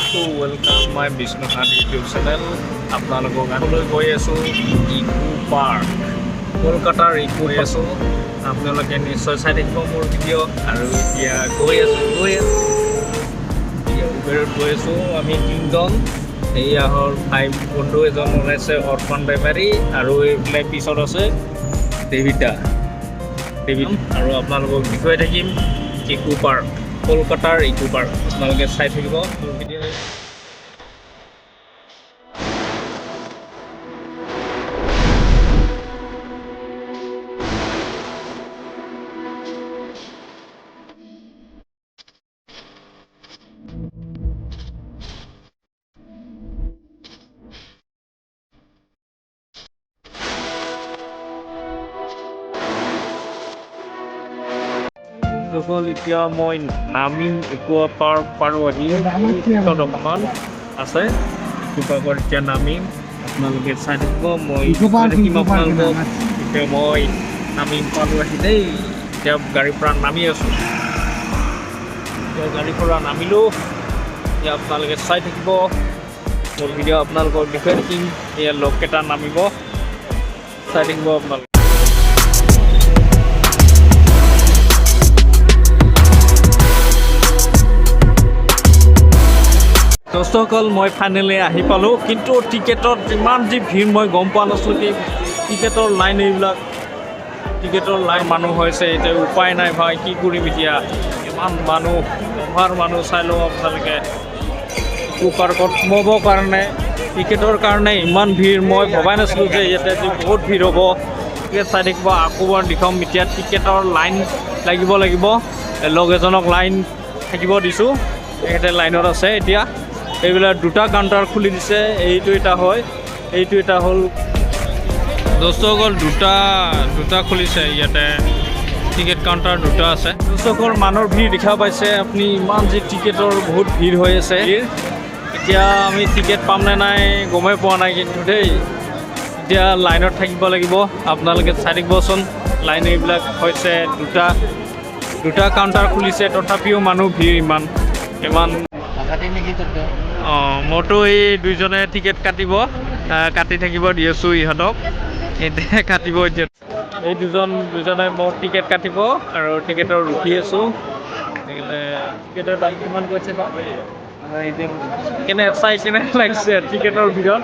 to welcome my Vishnuhat YouTube channel. আপোনালোকক আনলৈ গৈ আছো ইকো পাৰ্ক কলকাতাৰ ইকো গৈ আছো আপোনালোকে নিশ্চয় চাই থাকিব মোৰ ভিডিঅ' আৰু এতিয়া গৈ আছো উবেৰত গৈ আছো আমি তিনিজন এয়া হ'ল ভাই বন্ধু এজন ওলাইছে অৰ্পণ বেমাৰী আৰু এইফালে পিছত আছে ডেভিড আৰু আপোনালোকক দেখুৱাই থাকিম ইকো পাৰ্ক কলকাতাৰ ইকো পাৰ্ক আপোনালোকে চাই থাকিব মোৰ ভিডিঅ' এতিয়া মই নামিম ইকো পাৰ্ক পাৰোঁহি অকণমান আছে ইকো পাৰ্কত এতিয়া নামিম আপোনালোকে চাই থাকিব মই আপোনালোকক এতিয়া মই নামিম পালোঁহি দেই এতিয়া গাড়ীৰ পৰা নামি আছোঁ এতিয়া গাড়ীৰ পৰা নামিলোঁ এতিয়া আপোনালোকে চাই থাকিব মোৰ ভিডিঅ' আপোনালোকক দেখুৱাই থাকিম এয়া লগকেইটা নামিব চাই থাকিব আপোনালোকে দৰ্শকসকল মই ফাইনেলি আহি পালোঁ কিন্তু টিকেটত ইমান যি ভিৰ মই গম পোৱা নাছিলোঁ কি টিকেটৰ লাইন এইবিলাক টিকেটৰ লাইন মানুহ হৈছে এতিয়া উপায় নাই ভাই কি কৰিম এতিয়া ইমান মানুহ অভাৰ মানুহ চাই লওঁ আপোনালোকে ইকো পাৰ্কত সোমাবৰ কাৰণে টিকেটৰ কাৰণে ইমান ভিৰ মই ভবাই নাছিলোঁ যে ইয়াতে যি বহুত ভিৰ হ'ব টিকেট চাই থাকিব আকৌ এবাৰ দেখুৱাম এতিয়া টিকেটৰ লাইন লাগিব লগ এজনক লাইন থাকিব দিছোঁ তেখেতে লাইনত আছে এতিয়া এইবিলাক দুটা কাউণ্টাৰ খুলি দিছে এইটো এটা হয় এইটো এটা হ'ল দৰ্শকসকল দুটা খুলিছে ইয়াতে টিকেট কাউণ্টাৰ দুটা আছে দৰ্শকসকল মানুহৰ ভিৰ দেখা পাইছে আপুনি ইমান যি টিকেটৰ বহুত ভিৰ হৈ আছে এতিয়া আমি টিকেট পাম নে নাই গমেই পোৱা নাই কিন্তু দেই এতিয়া লাইনত থাকিব লাগিব আপোনালোকে চাই থাকিবচোন লাইন এইবিলাক হৈছে দুটা কাউণ্টাৰ খুলিছে তথাপিও মানুহ ভিৰ ইমান মোৰতো এই দুইজনে টিকেট কাটি থাকিব দি আছোঁ ইহঁতক এতিয়া কাটিব এতিয়া এই দুজনে মোৰ টিকেট কাটিব আৰু টিকেটৰ ৰখি আছোঁ টিকেটৰ দাম কিমান কৈছে কেনে লাগিছে টিকেটৰ ভিতৰত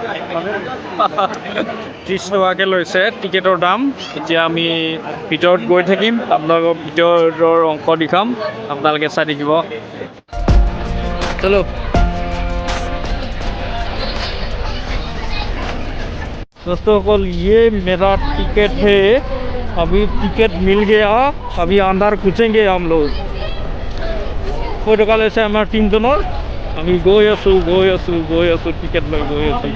30 টকাকৈ লৈছে টিকেটৰ দাম এতিয়া আমি ভিতৰত গৈ থাকিম আপোনালোকক ভিতৰৰ অংশ দেখাম আপোনালোকে চাই থাকিব চলো दोस्तों ये मेरा टिकट है अभी टिकट मिल गया अभी अंदर घुसेंगे हम लोग फोटो से हमारे टीम दोनों अभी गई आसो टिकट लग गई आसो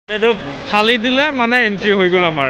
এইটো খালি দিলে মানে এন্ট্ৰি হৈ গ'ল আমাৰ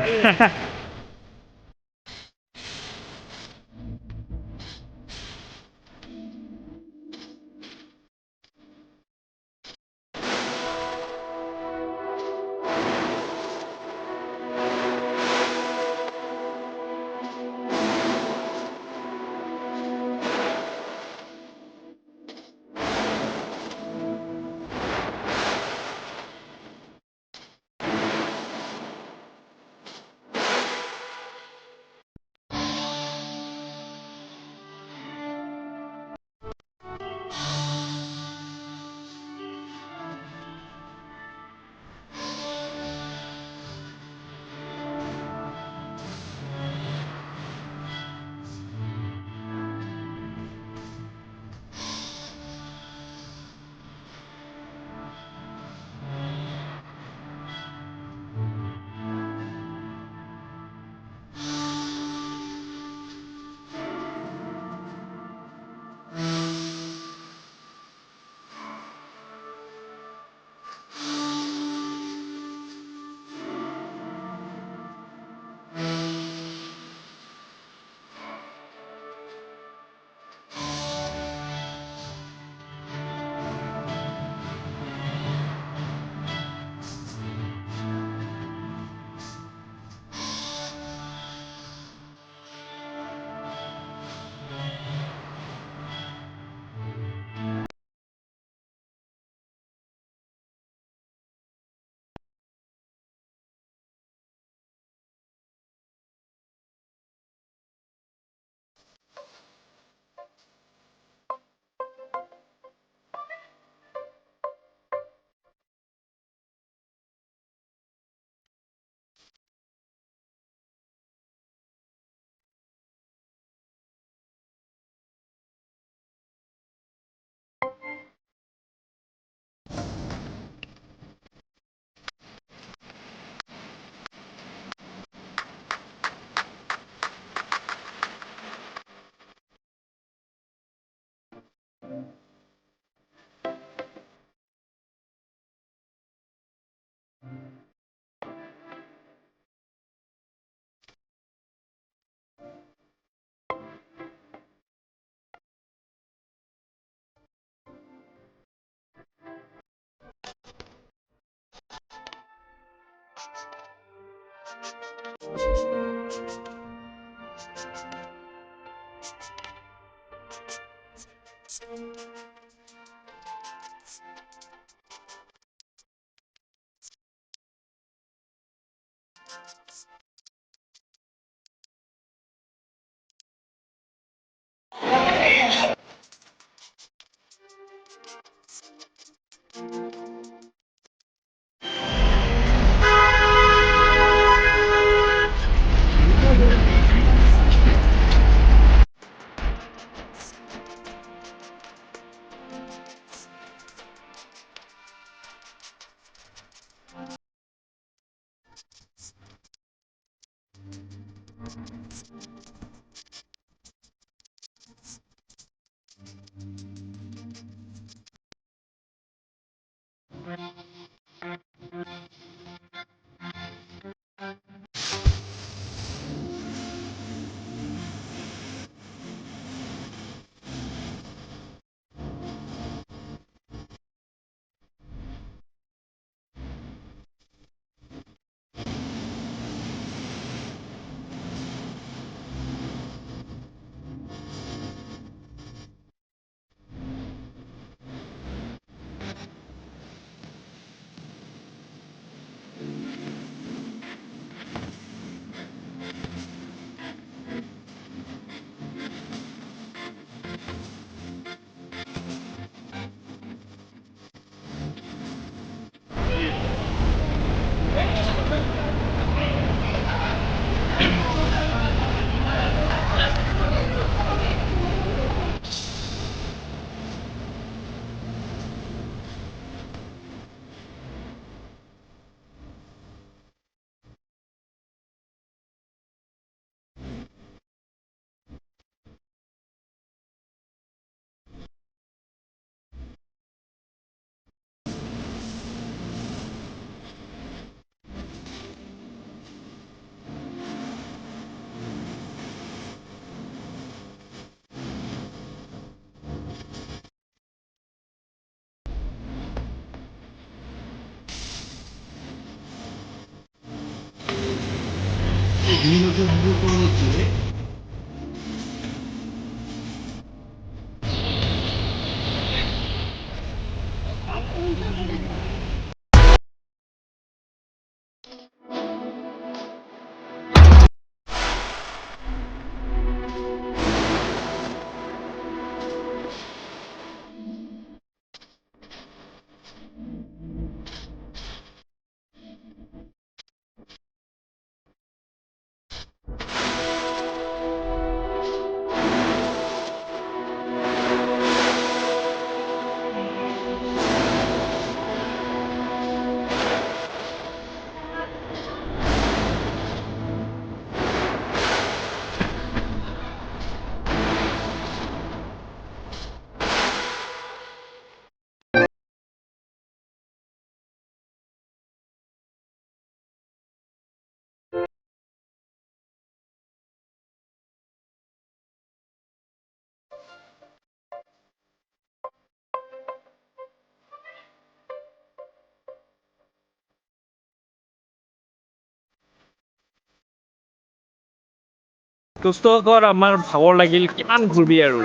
দোস্তসকল আমাৰ ভাগৰ লাগিল কিমান ঘূৰবি আৰু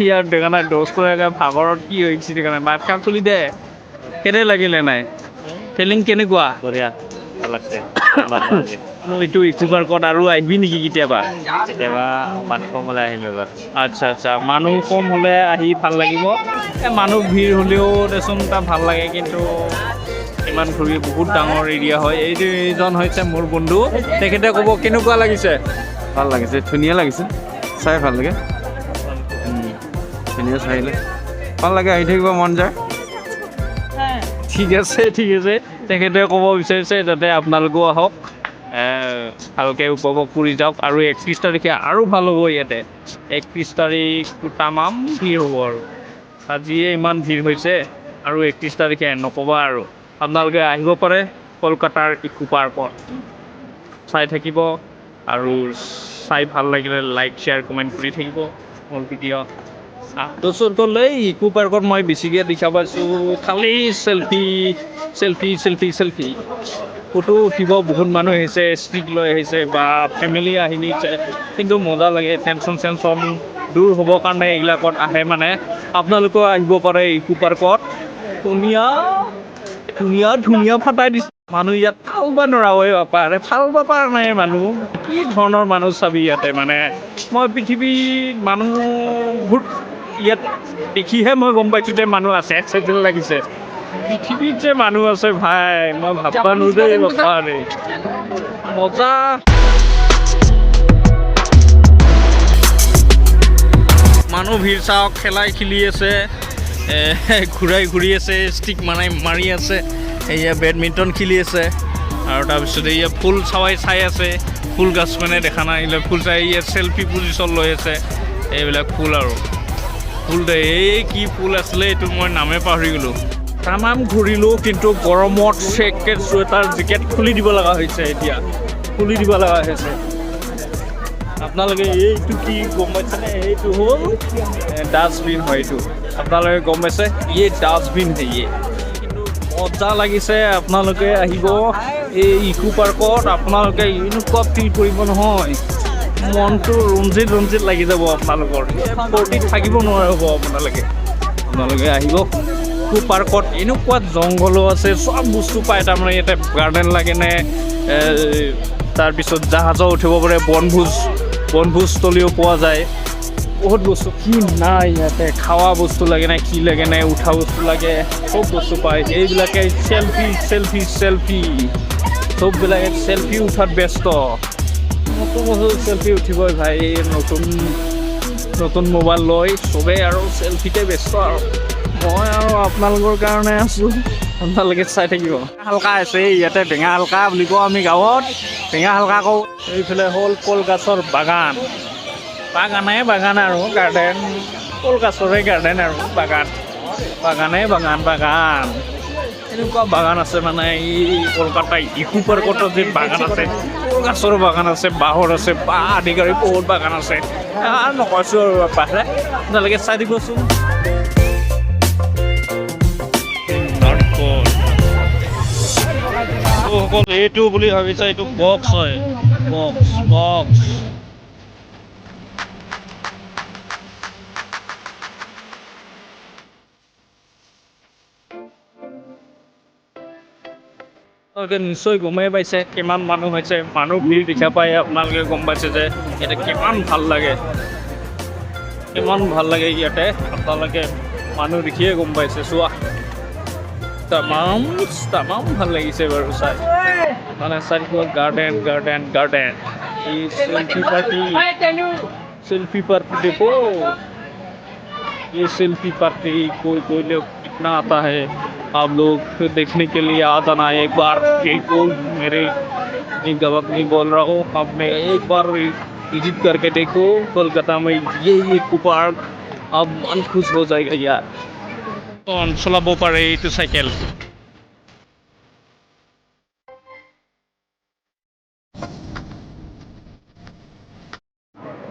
ইয়াৰ দেখা নাই দোস্তৰ ভাগৰত কি হৈছে দেখা নাই মাত কাম চলি দে কেনে লাগিলে নাই ফিলিং কেনেকুৱা বঢ়িয়া ভাল লাগছে এইটো ইকো পাৰ্কত আৰু আহিবি নেকি কেতিয়াবা কেতিয়াবা মানুহ কমলৈ আহিম এবাৰ আচ্ছা আচ্ছা মানুহ কম হ'লে আহি ভাল লাগিব মানুহ ভিৰ হ'লেও দেচোন তাত ভাল লাগে কিন্তু ইমান ঘূৰি বহুত ডাঙৰ এৰিয়া হয় এইজন হৈছে মোৰ বন্ধু তেখেতে ক'ব কেনেকুৱা লাগিছে ভাল লাগিছে ধুনীয়া লাগিছে চাই ভাল লাগে ধুনীয়া চাইলে ভাল লাগে আহি থাকিব মন যায় ঠিক আছে তেখেতে ক'ব বিচাৰিছে যাতে আপোনালোকেও আহক ভালকৈ উপভোগ কৰি যাওক আৰু 31 তাৰিখে আৰু ভাল হ'ব ইয়াতে 31 তাৰিখ তামাম ভিৰ হ'ব আৰু আজিয়ে ইমান ভিৰ হৈছে আৰু 31 তাৰিখে নক'বা আৰু আপোনালোকে আহিব পাৰে কলকাতাৰ ইকো পাৰ্কত চাই থাকিব আৰু চাই ভাল লাগিলে লাইক শ্বেয়াৰ কমেণ্ট কৰি থাকিব মোৰ ভিডিঅ' দোস্তলৈ ইকো পাৰ্কত মই বেছিকৈ দেখা পাইছোঁ খালি চেলফি ফটো উঠিব বহুত মানুহ আহিছে ষ্টিক লৈ আহিছে বা ফেমিলি আহি নিছে কিন্তু মজা লাগে টেনশ্যন দূৰ হ'বৰ কাৰণে এইবিলাকত আহে মানে আপোনালোকেও আহিব পাৰে ইকো পাৰ্কত ধুনীয়া ধুনীয়া ধুনীয়া ফাটাই দিছে মানুহ ইয়াত ফালবা নোৱাৰা হয় বাপাৰে ফালবা পৰা নাই মানুহ কি ধৰণৰ মানুহ চাবি ইয়াতে মানে মই পৃথিৱীত মানুহবোৰ ইয়াত দেখিহে মই গম পাইছোঁ যে মানুহ আছে এক্সাইটেড লাগিছে পৃথিৱীত যে মানুহ আছে ভাই মই ভাববা নোদেই বাপাৰে মজা মানুহ ভিৰ চাওক খেলাই খেলি আছে ঘূৰাই ঘূৰি আছে ষ্টিক মাৰি আছে এয়া বেডমিণ্টন খেলি আছে আৰু তাৰপিছত এয়া ফুল চাই আছে ফুল গছ মানে দেখা নাই ফুল চাই ইয়াত চেল্ফি পজিশ্যন লৈ আছে এইবিলাক ফুল আৰু ফুল দে এই কি ফুল আছিলে এইটো মই নামে পাহৰি গ'লোঁ তামাম ঘূৰিলোঁ কিন্তু গৰমত জেকেট চুৱেটাৰ জেকেট খুলি দিব লগা হৈছে এতিয়া খুলি দিব লগা হৈছে আপোনালোকে এইটো কি গম পাইছেনে এইটো হ'ল ডাষ্টবিন হয় এইটো আপোনালোকে গম পাইছে এই ডাষ্টবিন হেয়ে কিন্তু মজা লাগিছে আপোনালোকে আহিব এই ইকো পাৰ্কত আপোনালোকে এনেকুৱা ফিল কৰিব নহয় মনটো ৰঞ্জিত লাগি যাব আপোনালোকৰ ফূৰ্তিত থাকিব নোৱাৰিব আপোনালোকে আহিব ইকো পাৰ্কত এনেকুৱা জংঘলো আছে চব বস্তু পায় তাৰমানে ইয়াতে গাৰ্ডেন লাগেনে তাৰপিছত জাহাজত উঠিব পাৰে বনভোজস্থলীও পোৱা যায় বহুত বস্তু কি নাই ইয়াতে খাৱা বস্তু লাগে নাই কি লাগে নাই উঠা বস্তু লাগে চব বস্তু পায় এইবিলাকে চেল্ফি চববিলাকে চেল্ফি উঠাত ব্যস্ত নতুন চেল্ফি উঠিবই ভাই নতুন মোবাইল লৈ চবেই আৰু চেল্ফিতে ব্যস্ত আৰু মই আৰু আপোনালোকৰ কাৰণে আছোঁ আপোনালোকে চাই থাকিব হালকা আছে ইয়াতে বেঙা হালকা বুলি কওঁ আমি গাঁৱত বেঙা হালকা কওঁ এইফালে হ'ল কলগছৰ বাগানে আৰু গাৰ্ডেন কলগছৰে গাৰ্ডেন আৰু বাগান এনেকুৱা বাগান আছে মানে এই কলকাতা ইকো পাৰ্কত যে বাগান আছে কলগছৰ বাগান আছে বাঁহৰ আছে বা আদি কৰি বহুত বাগান আছে নকৈছোঁ আৰু পাৰে আপোনালোকে চাই দিবচোন সকল এইটো বুলি ভাবিছে এইটো বক্স হয় বক্স আপোনালোকে নিশ্চয় গমেই পাইছে কিমান মানুহ হৈছে মানুহ ভিৰ দেখা পাই আপোনালোকে গম পাইছে যে ইয়াতে কিমান ভাল লাগে ইয়াতে আপোনালোকে মানুহ দেখিয়ে গম পাইছে চোৱা তামাম ভাল লাগিছে বাৰু চাই মানে চাৰিফালে গাৰ্ডেন এই सेल्फी पार्टी देखो ये सेल्फी पार्टी कोई लोग कितना आता है आप लोग देखने के लिए आ जाना एक बार मेरे गवक नहीं बोल रहा हूँ आपने एक बार विजिट करके देखो कोलकाता में ये इको पार्क अब मन खुश हो जाएगा यार चलाबो पारे এইটো সাইকেল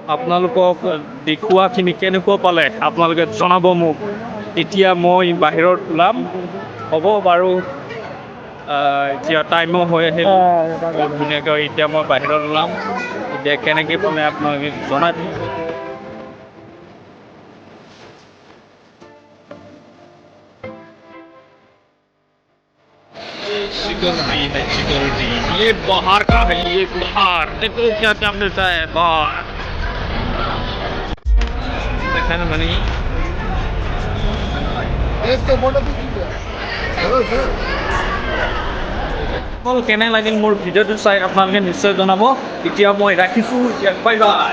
আপোনালোকক দেখুৱাখিনি কেনেকুৱা পালে আপোনালোকে জনাব মোক এতিয়া মই বাহিৰত ওলাম হ'ব বাৰু এতিয়া টাইমো হৈ আহিল ধুনীয়াকৈ এতিয়া মই বাহিৰত ওলাম এতিয়া কেনেকৈ পালে আপোনালোকে জনাই দিব सिक्योरिटी ये बाहर का है ये बाहर देखो क्या मिलता है बाहर देखा ना मनी কেনে লাগিল মোৰ ভিডিঅ'টো চাই আপোনালোকে নিশ্চয় জনাব এতিয়া মই ৰাখিছোঁ বাই বাই